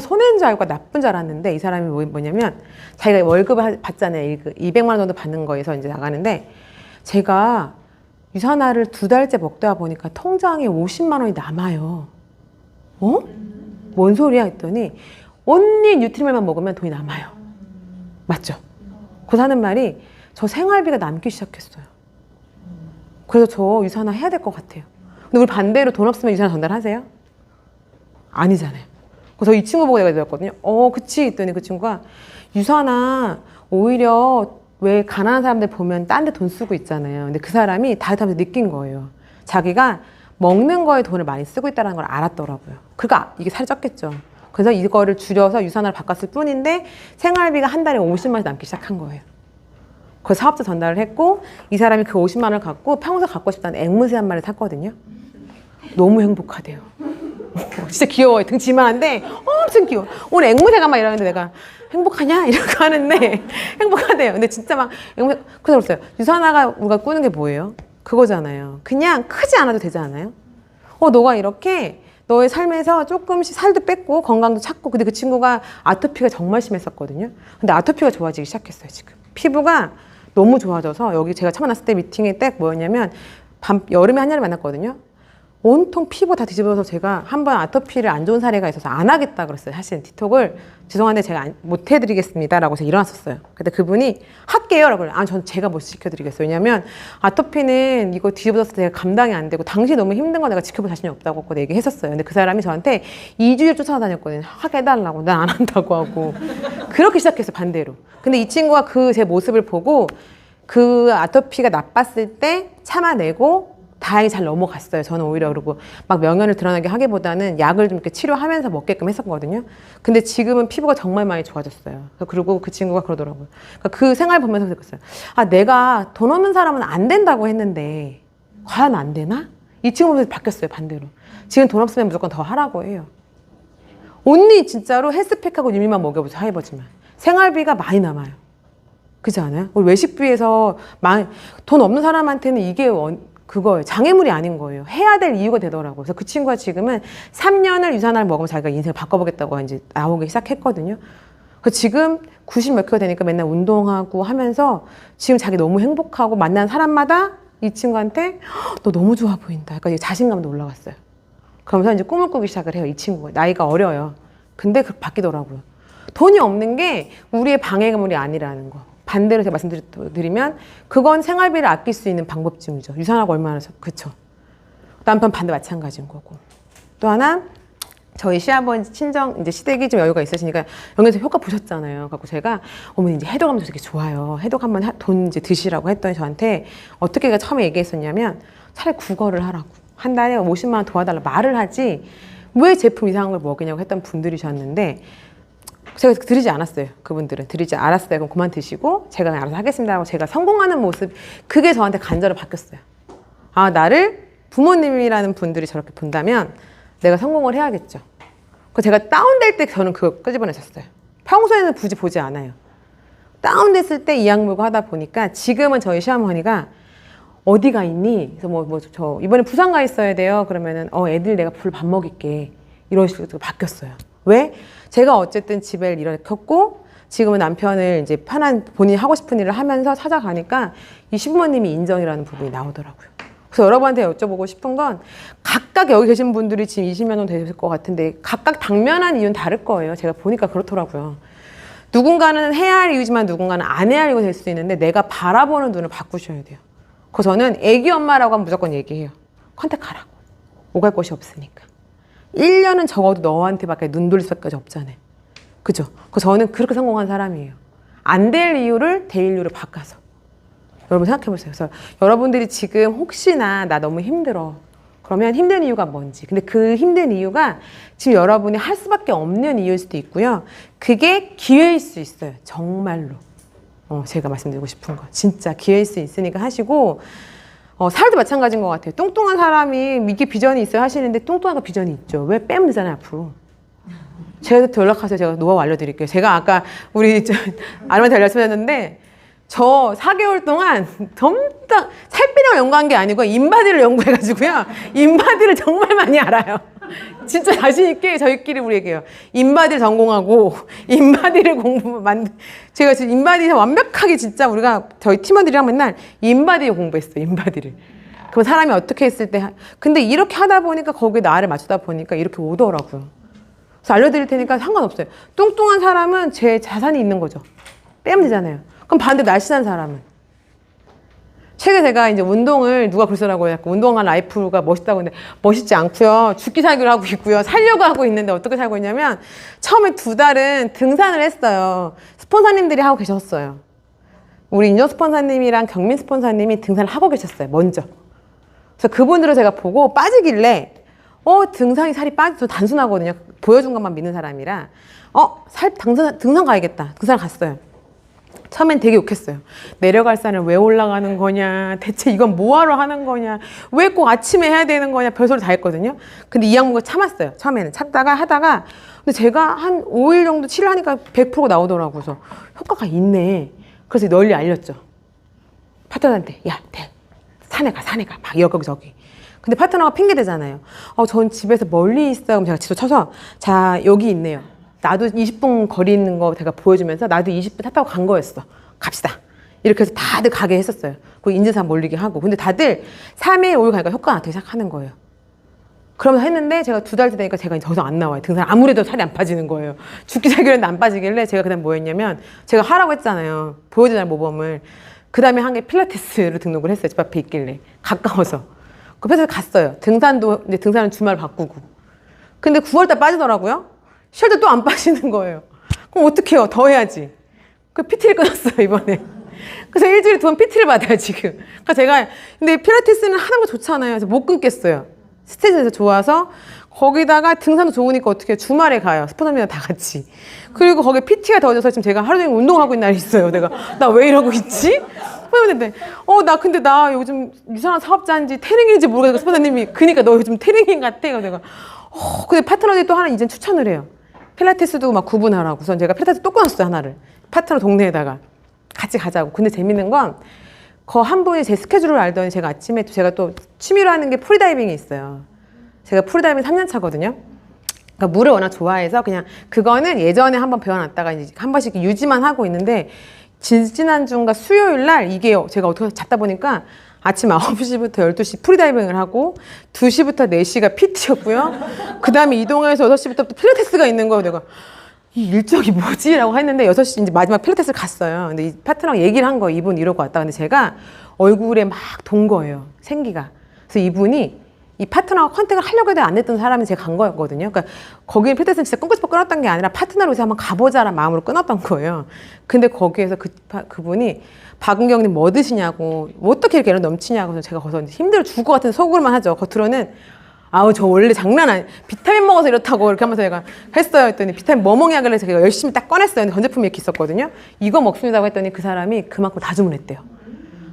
손해인 줄 알고 나쁜 줄 알았는데 이 사람이 뭐냐면 자기가 월급을 받잖아요. 200만 원 정도 받는 거에서 이제 나가는데 제가 유산화를 2달째 먹다 보니까 통장에 50만 원이 남아요. 뭔 소리야? 했더니 언니 뉴트리멜만 먹으면 돈이 남아요. 맞죠? 그래서 하는 말이 저 생활비가 남기 시작했어요. 그래서 저 유산화 해야 될 것 같아요. 근데 우리 반대로 돈 없으면 유산화 전달하세요? 아니잖아요. 그래서 이 친구 보고 내가 들었거든요. 그치? 했더니 그 친구가 유산화 오히려 왜 가난한 사람들 보면 딴 데 돈 쓰고 있잖아요. 근데 그 사람이 다이어트하면서 느낀 거예요. 자기가 먹는 거에 돈을 많이 쓰고 있다는 걸 알았더라고요. 그러니까 이게 살이 쪘겠죠. 그래서 이거를 줄여서 유산화를 바꿨을 뿐인데 생활비가 한 달에 50만 원이 남기 시작한 거예요. 그래서 사업자 전달을 했고 이 사람이 그 50만 원을 갖고 평소 갖고 싶다는 앵무새 한 마리 샀거든요. 너무 행복하대요. 진짜 귀여워요. 등 지만한데 엄청 귀여워. 오늘 앵무새가 막 이러는데 내가 행복하냐? 이렇게 하는데 행복하대요. 근데 진짜 막 앵무새. 그래서 그랬어요. 유산화가 우리가 꾸는 게 뭐예요? 그거잖아요. 그냥 크지 않아도 되지 않아요? 너가 이렇게 너의 삶에서 조금씩 살도 뺐고 건강도 찾고 근데 그 친구가 아토피가 정말 심했었거든요. 근데 아토피가 좋아지기 시작했어요. 지금 피부가 너무 좋아져서 여기 제가 처음 만났을 때 미팅에 딱 뭐였냐면 여름에 한여를 만났거든요. 온통 피부 다 뒤집어서 제가 한번 아토피를 안 좋은 사례가 있어서 안 하겠다 그랬어요. 사실 틱톡을 죄송한데 제가 못 해드리겠습니다 라고 해서 일어났었어요. 근데 그분이 할게요 라고 그래요. 전 제가 못 지켜드리겠어요. 왜냐면 아토피는 이거 뒤집어서 제가 감당이 안 되고 당신이 너무 힘든 거 내가 지켜볼 자신이 없다고 얘기했었어요. 근데 그 사람이 저한테 2주일 쫓아다녔거든요. 하게 해달라고. 난 안 한다고 하고 그렇게 시작했어요. 반대로. 근데 이 친구가 그 제 모습을 보고 그 아토피가 나빴을 때 참아내고 다행히 잘 넘어갔어요. 저는 오히려 그러고 막 명연을 드러나게 하기보다는 약을 좀 이렇게 치료하면서 먹게끔 했었거든요. 근데 지금은 피부가 정말 많이 좋아졌어요. 그리고 그 친구가 그러더라고요. 그러니까 그 생활 보면서 느꼈어요. 내가 돈 없는 사람은 안 된다고 했는데 과연 안 되나? 이 친구 보면서 바뀌었어요. 반대로. 지금 돈 없으면 무조건 더 하라고 해요. 언니 진짜로 헬스팩하고 유미만 먹여보세요. 하이버지만. 생활비가 많이 남아요. 그렇지 않아요? 우리 외식비에서 돈 없는 사람한테는 이게 그거예요. 장애물이 아닌 거예요. 해야 될 이유가 되더라고요. 그래서 그 친구가 지금은 3년을 유산화를 먹으면 자기가 인생을 바꿔보겠다고 이제 나오기 시작했거든요. 그래서 지금 90 몇 킬로 되니까 맨날 운동하고 하면서 지금 자기 너무 행복하고 만난 사람마다 이 친구한테 너 너무 좋아 보인다. 그러니까 자신감도 올라갔어요. 그러면서 이제 꿈을 꾸기 시작을 해요. 이 친구가. 나이가 어려요. 근데 그렇게 바뀌더라고요. 돈이 없는 게 우리의 방해물이 아니라는 거. 반대로 제가 말씀드리면 그건 생활비를 아낄 수 있는 방법 중이죠. 유산화가 얼마나 그쵸. 남편 반대 마찬가지인 거고. 또 하나 저희 시아버지 친정 이제 시댁이 좀 여유가 있으시니까 여기서 효과 보셨잖아요. 그래서 제가 어머니 이제 해독하면서 되게 좋아요. 해독 한번 돈 이제 드시라고 했더니 저한테 어떻게 처음에 얘기했었냐면 차라리 국어를 하라고. 한 달에 50만 원 도와달라 말을 하지 왜 제품 이상한 걸 먹이냐고 했던 분들이셨는데 제가 드리지 않았어요. 그분들은 드리지 않았어요. 그럼 그만 드시고 제가 알아서 하겠습니다 하고 제가 성공하는 모습 그게 저한테 간절히 바뀌었어요. 나를 부모님이라는 분들이 저렇게 본다면 내가 성공을 해야겠죠. 그래서 제가 다운될 때 저는 그거 끄집어냈었어요. 평소에는 굳이 보지 않아요. 다운됐을 때 이 약물고 하다 보니까 지금은 저희 시어머니가 어디가 있니? 그래서 저 이번에 부산 가 있어야 돼요. 그러면은 애들 내가 불 밥 먹일게. 이런 식으로 바뀌었어요. 왜? 제가 어쨌든 집에 일으켰고 지금은 남편을 이제 편한 본인이 하고 싶은 일을 하면서 찾아가니까 이 시부모님이 인정이라는 부분이 나오더라고요. 그래서 여러분한테 여쭤보고 싶은 건 각각 여기 계신 분들이 지금 20년 정도 되실 것 같은데 각각 당면한 이유는 다를 거예요. 제가 보니까 그렇더라고요. 누군가는 해야 할 이유지만 누군가는 안 해야 할 이유가 될 수도 있는데 내가 바라보는 눈을 바꾸셔야 돼요. 그래서 저는 애기 엄마라고 하면 무조건 얘기해요. 컨택하라고. 오갈 곳이 없으니까. 1년은 적어도 너한테밖에 눈 돌릴 수밖에 없잖아요. 그죠? 그래서 저는 그렇게 성공한 사람이에요. 안 될 이유를 될 이유로 바꿔서. 여러분 생각해보세요. 그래서 여러분들이 지금 혹시나 나 너무 힘들어. 그러면 힘든 이유가 뭔지. 근데 그 힘든 이유가 지금 여러분이 할 수밖에 없는 이유일 수도 있고요. 그게 기회일 수 있어요. 정말로. 제가 말씀드리고 싶은 거. 진짜 기회일 수 있으니까 하시고 살도 마찬가지인 것 같아요. 뚱뚱한 사람이 이게 비전이 있어요 하시는데 뚱뚱한 거 비전이 있죠. 왜 빼면 되잖아요 앞으로. 제가 연락하세요. 제가 노하우 알려드릴게요. 제가 아까 우리 아름한테 말씀드렸는데 저 4개월 동안 전부 다 살 빼려고 연구한 게 아니고 인바디를 연구해가지고요. 인바디를 정말 많이 알아요. 진짜 자신 있게 저희끼리 우리 얘기해요. 인바디를 전공하고 인바디를 제가 지금 인바디 완벽하게 진짜 우리가 저희 팀원들이랑 맨날 인바디 공부했어요. 인바디를. 그럼 사람이 어떻게 했을 때 근데 이렇게 하다 보니까 거기에 나를 맞추다 보니까 이렇게 오더라고요. 그래서 알려드릴 테니까 상관없어요. 뚱뚱한 사람은 제 자산이 있는 거죠. 빼면 되잖아요. 그럼 반대로 날씬한 사람은 최근에 제가 이제 운동을 누가 그러더라고요. 약간 운동한 라이프가 멋있다고 했는데 멋있지 않고요. 죽기 살기를 하고 있고요. 살려고 하고 있는데 어떻게 살고 있냐면 처음에 2달은 등산을 했어요. 스폰서님들이 하고 계셨어요. 우리 인정 스폰서님이랑 경민 스폰서님이 등산을 하고 계셨어요. 먼저. 그래서 그분들을 제가 보고 빠지길래 등산이 살이 빠져. 단순하거든요. 보여준 것만 믿는 사람이라 등산 가야겠다. 등산 갔어요. 처음엔 되게 욕했어요. 내려갈 산을 왜 올라가는 거냐. 대체 이건 뭐하러 하는 거냐. 왜 꼭 아침에 해야 되는 거냐. 별소리 다 했거든요. 근데 이 양반가 참았어요. 처음에는 참다가 하다가 근데 제가 한 5일 정도 치를 하니까 100% 나오더라고요. 그래서 효과가 있네. 그래서 널리 알렸죠. 파트너한테 야, 산에 가. 막 여기저기. 근데 파트너가 핑계대잖아요. 전 집에서 멀리 있어요. 그럼 제가 지도 쳐서 자, 여기 있네요. 나도 20분 거리 있는 거 제가 보여주면서 나도 20분 차 타고 간 거였어. 갑시다. 이렇게 해서 다들 가게 했었어요. 그 인증산 몰리게 하고. 근데 다들 3일, 5일 가니까 효과가 나타나기 시작하는 거예요. 그러면서 했는데 제가 2달째 되니까 제가 더 이상 안 나와요. 등산 아무래도 살이 안 빠지는 거예요. 죽기 살기로는 안 빠지길래 제가 그다음 뭐 했냐면 제가 하라고 했잖아요. 보여주잖아요, 모범을. 그 다음에 한 게 필라테스를 등록을 했어요. 집 앞에 있길래. 가까워서. 그래서 갔어요. 등산도 이제 등산은 주말 바꾸고. 근데 9월달 빠지더라고요. 10월달 또 안 빠지는 거예요. 그럼 어떡해요? 더 해야지. 그 PT를 끊었어요, 이번에. 그래서 일주일에 2번 PT를 받아요, 지금. 그러니까 제가, 근데 필라테스는 하는 거 좋잖아요. 그래서 못 끊겠어요. 스트레스에서 좋아서. 거기다가 등산도 좋으니까 어떻게 해요? 주말에 가요. 스포츠맨이랑 다 같이. 그리고 거기 PT가 더워져서 지금 제가 하루 종일 운동하고 있는 날이 있어요. 내가, 나 왜 이러고 있지? 근데, 근데 나 요즘 유산한 사업자인지 태릉인지 모르겠고, 스포츠님이, 그니까 너 요즘 태릉인 같아. 내가, 근데 파트너들이 또 하나 이젠 추천을 해요. 필라테스도 막 구분하라고. 그래서 제가 필라테스 또 끊었어요, 하나를. 파트너 동네에다가. 같이 가자고. 근데 재밌는 건, 한 분이 제 스케줄을 알더니 제가 아침에 제가 또 취미로 하는 게 프리다이빙이 있어요. 제가 프리다이빙 3년 차거든요. 그러니까 물을 워낙 좋아해서 그냥 그거는 예전에 한번 배워놨다가 이제 한 번씩 유지만 하고 있는데 지난주인가 수요일 날 이게 제가 어떻게 잡다 보니까 아침 9시부터 12시 프리다이빙을 하고 2시부터 4시가 PT였고요. 그 다음에 이동해서 6시부터 또 필라테스가 있는 거예요. 내가 이 일정이 뭐지? 라고 했는데 6시 이제 마지막 필라테스를 갔어요. 근데 이 파트너가 얘기를 한 거예요. 이분 이러고 왔다. 근데 제가 얼굴에 막 돈 거예요. 생기가. 그래서 이분이 이 파트너가 컨택을 하려고 해도 안 했던 사람이 제가 간 거였거든요. 그러니까 거기는 필라테스는 진짜 끊고 싶어 끊었던 게 아니라 파트너로 해서 한번 가보자라는 마음으로 끊었던 거예요. 근데 거기에서 그분이 박은경님 뭐 드시냐고 어떻게 이렇게 에너지 넘치냐고 제가 거기서 힘들어 죽을 것 같은 속으로만 하죠. 겉으로는 저 원래 장난 아니 비타민 먹어서 이렇다고 이렇게 하면서 제가 했어요. 했더니 비타민 뭐 먹냐길래 제가 열심히 딱 꺼냈어요. 근데 전제품이 이렇게 있었거든요. 이거 먹습니다고 했더니 그 사람이 그만큼 다 주문했대요.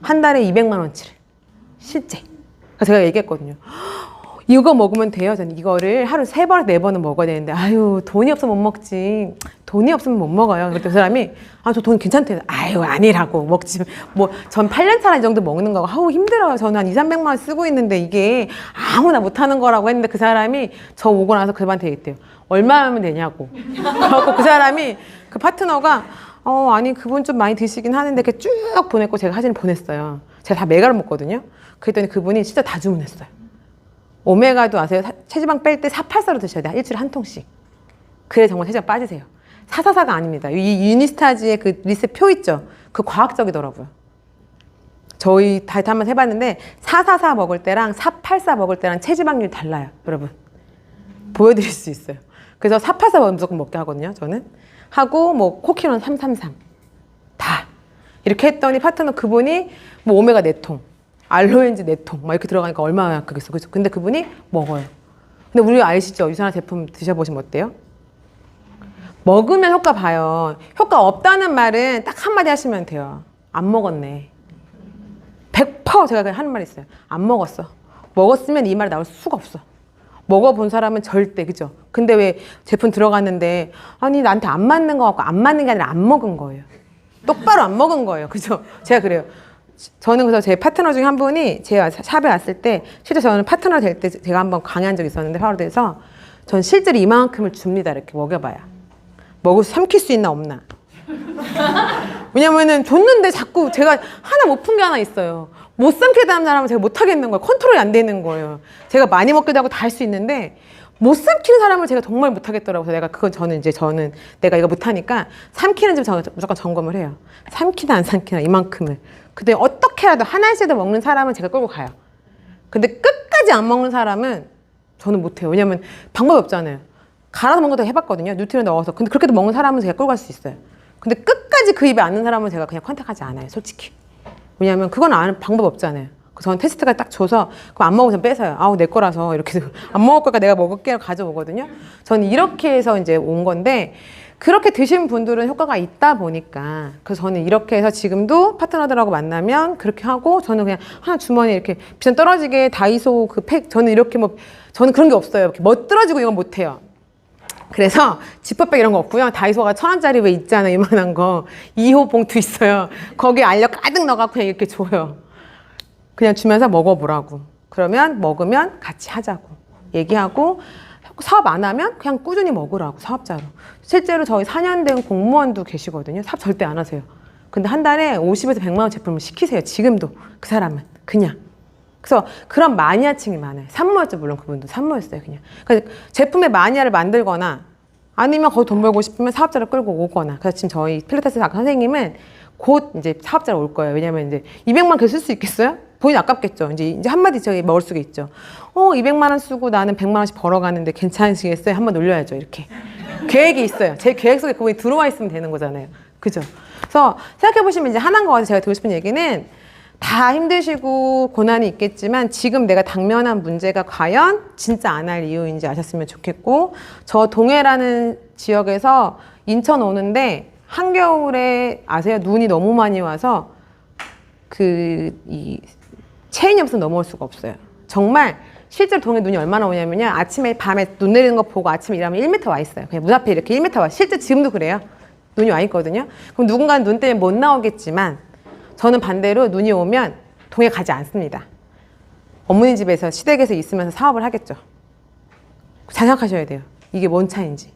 한 달에 200만 원치를. 실제. 제가 얘기했거든요. 이거 먹으면 돼요. 저는 이거를 하루 3번, 4번은 먹어야 되는데 아유 돈이 없으면 못 먹지. 돈이 없으면 못 먹어요. 그랬더니 그 사람이 저 돈 괜찮대요. 아유 아니라고 먹지. 뭐 전 8년 차라 이 정도 먹는 거고 힘들어요. 저는 한 2, 300만 원 쓰고 있는데 이게 아무나 못하는 거라고 했는데 그 사람이 저 오고 나서 그분한테 얘기했대요. 얼마 하면 되냐고. 그래서 그 사람이 그 파트너가 아니 그분 좀 많이 드시긴 하는데 이렇게 쭉 보냈고 제가 사진을 보냈어요. 제가 다 메가를 먹거든요. 그랬더니 그분이 진짜 다 주문했어요. 오메가도 아세요? 체지방 뺄 때 484로 드셔야 돼요. 일주일에 한 통씩. 그래 정말 체지방 빠지세요. 444가 아닙니다. 이 유니스타즈의 그 리셋 표 있죠? 그 과학적이더라고요. 저희 다이어트 한번 해봤는데 444 먹을 때랑 484 먹을 때랑 체지방률이 달라요. 여러분. 보여드릴 수 있어요. 그래서 484 먹으면 무조건 먹게 하거든요. 저는. 하고 뭐 코키는 333. 다. 이렇게 했더니 파트너 그분이 뭐 오메가 4통. 알로엔지 4통 막 이렇게 들어가니까 얼마나 크겠어. 그래서 근데 그분이 먹어요. 근데 우리 아시죠? 유산화 제품 드셔보시면 어때요? 먹으면 효과 봐요. 효과 없다는 말은 딱 한마디 하시면 돼요. 안 먹었네. 100% 제가 그냥 하는 말이 있어요. 안 먹었어. 먹었으면 이 말이 나올 수가 없어. 먹어본 사람은 절대, 그죠? 근데 왜 제품 들어갔는데 아니 나한테 안 맞는 거 같고 안 맞는 게 아니라 안 먹은 거예요. 똑바로 안 먹은 거예요. 그죠? 제가 그래요. 저는 그래서 제 파트너 중에 한 분이 제 샵에 왔을 때 실제 저는 파트너 될 때 제가 한번 강의한 적이 있었는데 파워로드에서 전 실제로 이만큼을 줍니다. 이렇게 먹여봐야 먹을 수 삼킬 수 있나 없나. 왜냐면은 줬는데 자꾸 제가 하나 못 푼 게 하나 있어요. 못 삼키다는 사람은 제가 못 하겠는 거예요. 컨트롤이 안 되는 거예요. 제가 많이 먹기도 하고 다 할 수 있는데 못 삼키는 사람을 제가 정말 못 하겠더라고요. 그래서 내가 저는 내가 이거 못 하니까 삼키는지 무조건 점검을 해요. 삼키나 안 삼키나 이만큼을. 근데 어떻게라도 하나씩도 먹는 사람은 제가 끌고 가요. 근데 끝까지 안 먹는 사람은 저는 못 해요. 왜냐면 방법이 없잖아요. 갈아서 먹는 것도 해봤거든요. 뉴트리언 넣어서. 근데 그렇게도 먹는 사람은 제가 끌고 갈 수 있어요. 근데 끝까지 끝까지 그 입에 앉는 사람은 제가 그냥 컨택하지 않아요, 솔직히. 왜냐하면 그건 아는 방법 없잖아요. 저는 테스트가 딱 줘서 그럼 안 먹으면 뺏어요. 아우 내 거라서 이렇게 안 먹을 거니까 내가 먹을게 가져오거든요. 저는 이렇게 해서 이제 온 건데 그렇게 드신 분들은 효과가 있다 보니까 그래서 저는 이렇게 해서 지금도 파트너들하고 만나면 그렇게 하고 저는 그냥 하나 주머니에 이렇게 비싼 떨어지게 다이소 그 팩 저는 이렇게 뭐 저는 그런 게 없어요. 이렇게 멋들어지고 이건 못해요. 그래서 지퍼백 이런 거 없고요. 다이소가 1,000원짜리 왜 있잖아요. 이만한 거 2호 봉투 있어요. 거기에 알력 가득 넣어갖고 그냥 이렇게 줘요. 그냥 주면서 먹어보라고. 그러면 먹으면 같이 하자고 얘기하고 사업 안 하면 그냥 꾸준히 먹으라고 사업자로. 실제로 저희 4년 된 공무원도 계시거든요. 사업 절대 안 하세요. 근데 한 달에 50에서 100만 원 제품을 시키세요. 지금도 그 사람은 그냥. 그래서 그런 마니아층이 많아요. 산모였죠. 물론 그분도 산모였어요. 그냥. 그러니까 제품의 마니아를 만들거나 아니면 거기 돈 벌고 싶으면 사업자를 끌고 오거나. 그래서 지금 저희 필라테스 아까 선생님은 곧 이제 사업자로 올 거예요. 왜냐면 이제 200만 원 쓸 수 있겠어요? 본인 아깝겠죠. 이제 한마디 저기 먹을 수가 있죠. 200만 원 쓰고 나는 100만 원씩 벌어가는데 괜찮으시겠어요? 한번 놀려야죠. 이렇게. 계획이 있어요. 제 계획 속에 그분이 들어와 있으면 되는 거잖아요. 그죠? 그래서 생각해보시면 이제 하나인 것 같아서 제가 드리고 싶은 얘기는 다 힘드시고 고난이 있겠지만 지금 내가 당면한 문제가 과연 진짜 안 할 이유인지 아셨으면 좋겠고 저 동해라는 지역에서 인천 오는데 한겨울에 아세요? 눈이 너무 많이 와서 이 체인이 없으면 넘어올 수가 없어요. 정말 실제로 동해 눈이 얼마나 오냐면요. 아침에 밤에 눈 내리는 거 보고 아침에 일하면 1m 와 있어요. 그냥 문 앞에 이렇게 1m 와. 실제 지금도 그래요. 눈이 와 있거든요. 그럼 누군가는 눈 때문에 못 나오겠지만 저는 반대로 눈이 오면 동해 가지 않습니다. 어머니 집에서 시댁에서 있으면서 사업을 하겠죠. 잘 생각하셔야 돼요. 이게 뭔 차인지.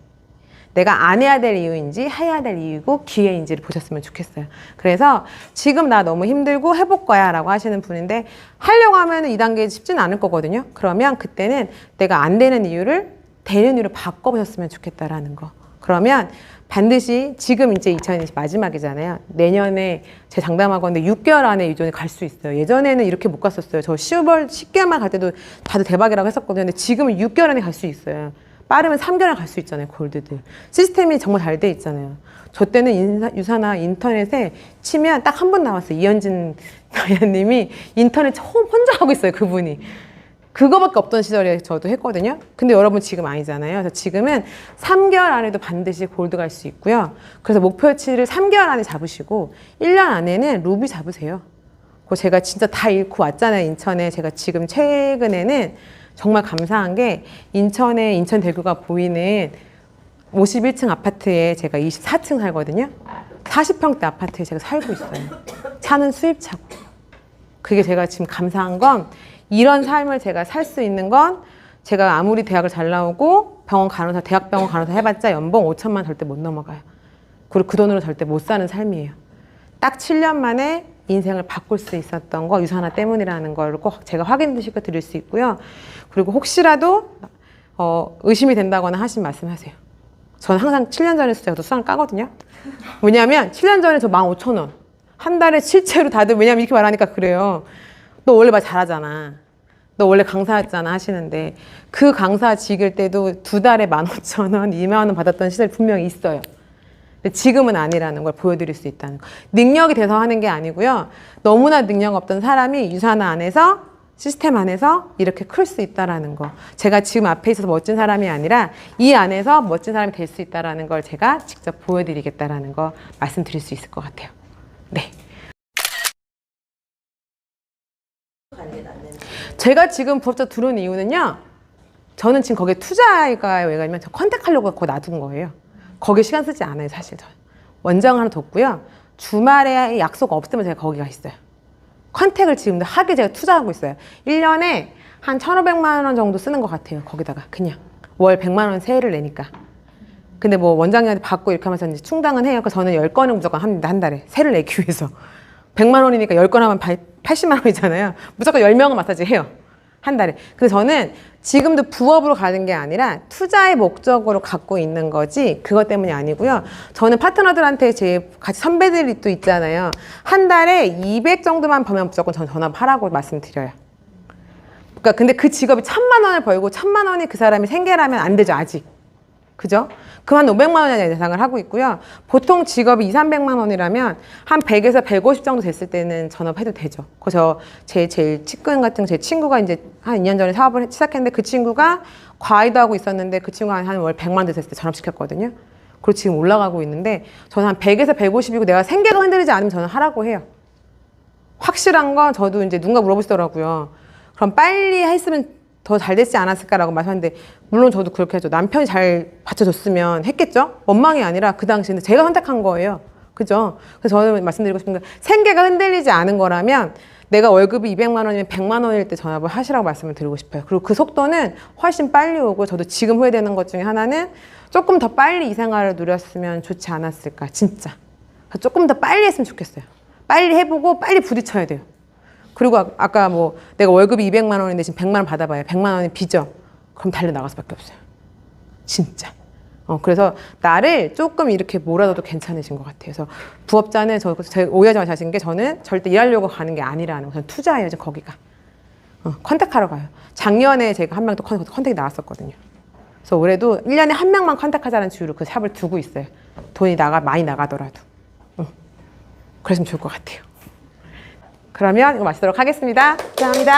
내가 안 해야 될 이유인지 해야 될 이유고 기회인지를 보셨으면 좋겠어요. 그래서 지금 나 너무 힘들고 해볼 거야 라고 하시는 분인데 하려고 하면 2단계 쉽지는 않을 거거든요. 그러면 그때는 내가 안 되는 이유를 되는 이유로 바꿔보셨으면 좋겠다라는 거. 그러면 반드시 지금 이제 2020 마지막이잖아요. 내년에 제 장담하건데 6개월 안에 유전이 갈 수 있어요. 예전에는 이렇게 못 갔었어요. 저 10개월만 갈 때도 다들 대박이라고 했었거든요. 근데 지금은 6개월 안에 갈 수 있어요. 빠르면 3개월 갈 수 있잖아요. 골드들. 시스템이 정말 잘 돼 있잖아요. 저 때는 유사나 인터넷에 치면 딱 한 분 나왔어요. 이현진 나연님이 인터넷 처음 혼자 하고 있어요. 그분이. 그거밖에 없던 시절에 저도 했거든요. 근데 여러분 지금 아니잖아요. 그래서 지금은 3개월 안에도 반드시 골드 갈 수 있고요. 그래서 목표치를 3개월 안에 잡으시고 1년 안에는 루비 잡으세요. 그거 제가 진짜 다 잃고 왔잖아요. 인천에. 제가 지금 최근에는 정말 감사한 게 인천에 인천대교가 보이는 51층 아파트에 제가 24층 살거든요. 40평대 아파트에 제가 살고 있어요. 차는 수입차고. 그게 제가 지금 감사한 건 이런 삶을 제가 살 수 있는 건 제가 아무리 대학을 잘 나오고 대학병원 간호사 해봤자 연봉 5천만 원 절대 못 넘어가요. 그리고 그 돈으로 절대 못 사는 삶이에요. 딱 7년 만에 인생을 바꿀 수 있었던 거 유산화 때문이라는 걸 꼭 제가 확인시켜 드릴 수 있고요. 그리고 혹시라도 의심이 된다거나 하신 말씀하세요. 저는 항상 7년 전에 제가 수당을 까거든요. 왜냐하면 7년 전에 저 15,000원 한 달에 실제로 다들 왜냐면 이렇게 말하니까 그래요. 너 원래 말 잘하잖아. 너 원래 강사였잖아 하시는데 그 강사직일 때도 두 달에 15,000원, 2만 원 받았던 시절이 분명히 있어요. 근데 지금은 아니라는 걸 보여드릴 수 있다는 거. 능력이 돼서 하는 게 아니고요. 너무나 능력 없던 사람이 유산화 안에서 시스템 안에서 이렇게 클 수 있다라는 거. 제가 지금 앞에 있어서 멋진 사람이 아니라 이 안에서 멋진 사람이 될 수 있다라는 걸 제가 직접 보여드리겠다라는 거 말씀드릴 수 있을 것 같아요. 네. 제가 지금 부업자 들어온 이유는요. 저는 지금 거기에 투자가 왜냐면 저 컨택하려고 거기 놔둔 거예요. 거기에 시간 쓰지 않아요, 사실. 원장 하나 뒀고요. 주말에 약속 없으면 제가 거기 가 있어요. 컨택을 지금도 하게 제가 투자하고 있어요. 1년에 한 1,500만 원 정도 쓰는 것 같아요. 거기다가 그냥 월 100만 원 세를 내니까. 근데 뭐 원장님한테 받고 이렇게 하면서 이제 충당은 해요. 그래서 저는 10건을 무조건 합니다. 한 달에 세를 내기 위해서. 100만 원이니까 10건 하면 80만 원이잖아요. 무조건 10명은 마사지 해요. 한 달에. 근데 저는 지금도 부업으로 가는 게 아니라 투자의 목적으로 갖고 있는 거지 그것 때문이 아니고요. 저는 파트너들한테 제 같이 선배들이 또 있잖아요. 한 달에 200 정도만 벌면 무조건 전 전업하라고 말씀드려요. 그러니까 근데 그 직업이 1,000만 원을 벌고 1,000만 원이 그 사람이 생계라면 안 되죠, 아직. 그죠? 그만 500만 원이나 예상을 하고 있고요. 보통 직업이 2, 300만 원이라면 한 100에서 150 정도 됐을 때는 전업해도 되죠. 그래서 제일 측근 같은 제 친구가 이제 한 2년 전에 사업을 시작했는데 그 친구가 과외도 하고 있었는데 그 친구가 한 월 100만 됐을 때 전업시켰거든요. 그리고 지금 올라가고 있는데 저는 한 100에서 150이고 내가 생계가 흔들리지 않으면 저는 하라고 해요. 확실한 건 저도 이제 누군가 물어보시더라고요. 그럼 빨리 했으면 더 잘 됐지 않았을까라고 말하는데 물론 저도 그렇게 하죠. 남편이 잘 받쳐줬으면 했겠죠. 원망이 아니라 그 당시에는 제가 선택한 거예요. 그죠? 그래서 저는 말씀드리고 싶은 게 생계가 흔들리지 않은 거라면 내가 월급이 200만 원이면 100만 원일 때 전업을 하시라고 말씀을 드리고 싶어요. 그리고 그 속도는 훨씬 빨리 오고 저도 지금 후회되는 것 중에 하나는 조금 더 빨리 이 생활을 누렸으면 좋지 않았을까 진짜. 조금 더 빨리 했으면 좋겠어요. 빨리 해보고 빨리 부딪혀야 돼요. 그리고 아까 뭐 내가 월급이 200만 원인데 지금 100만 원 받아봐요. 100만 원이 빚어. 그럼 달려나갈 수밖에 없어요. 진짜. 그래서 나를 조금 이렇게 몰아넣어도 괜찮으신 것 같아요. 그래서 부업자는 제가 오해하지 마시는 게 저는 절대 일하려고 가는 게 아니라는 거. 저는 투자예요. 지금 거기가. 컨택하러 가요. 작년에 제가 한 명 또 컨택이 나왔었거든요. 그래서 올해도 1년에 한 명만 컨택하자는 주의로 그 샵을 두고 있어요. 돈이 많이 나가더라도. 그랬으면 좋을 것 같아요. 그러면 이거 마치도록 하겠습니다. 감사합니다.